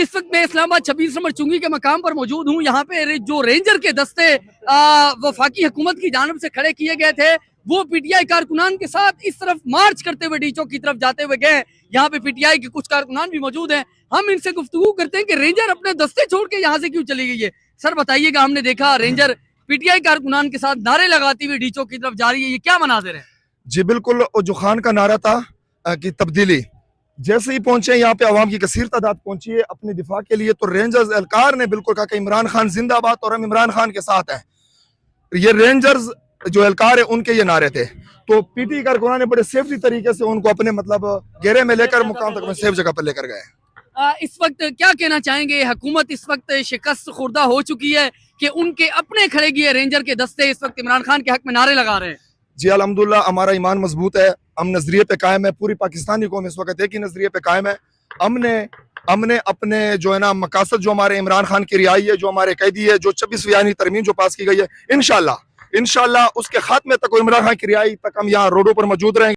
इस वक्त मैं इस्लामाबाद 26 नंबर चुंगी के मकाम पर मौजूद हूँ। यहाँ पे जो रेंजर के दस्ते वफाकी हुकूमत की जानिब से खड़े किए गए थे, वो पीटीआई कारकुनान के साथ इस तरफ मार्च करते हुए डी चौक की तरफ जाते हुए गए। यहाँ पे पीटीआई के कुछ कारकुनान भी मौजूद हैं। हम इनसे गुफ्तगू करते हैं कि रेंजर अपने दस्ते छोड़ के यहाँ से क्यों चली गई है। सर बताइएगा, हमने देखा रेंजर पीटीआई कारकुनान के साथ नारे लगाती हुई डी चौक की तरफ जा रही है, ये क्या मनाज़िर है? जी बिल्कुल, जो खान का नारा था कि तब्दीली, जैसे ही पहुंचे यहाँ पे आवाम की कसीर तादाद पहुंची है अपने दिफा के लिए, तो रेंजर्स एहलकार ने बिल्कुल कहा कि इमरान खान जिंदाबाद और हम इमरान खान के साथ हैं। ये रेंजर्स जो एहलकार है उनके ये नारे थे। तो पीटी कारकुनान ने बड़े सेफ्टी तरीके से उनको अपने घेरे में लेकर मुकाम तक सेफ जगह पर लेकर गए। इस वक्त क्या कहना चाहेंगे? हुकूमत इस वक्त शिकस्त खुर्दा हो चुकी है कि उनके अपने खड़े किए रेंजर के दस्ते इस वक्त इमरान खान के हक में नारे लगा रहे हैं। जी अल्हम्दुलिल्लाह, हमारा ईमान मजबूत है, हम नजरिए पे कायम है। पूरी पाकिस्तानी कौम इस वक्त एक ही नजरिए पे कायम है। हमने अपने जो है ना मकासद, जो हमारे इमरान खान की रिहाई है, जो हमारे कैदी है, जो 26वीं यानी तरमीम जो पास की गई है, इंशाल्लाह उसके खात्मे तक, इमरान खान की रिहाई तक हम यहाँ रोडों पर मौजूद रहेंगे।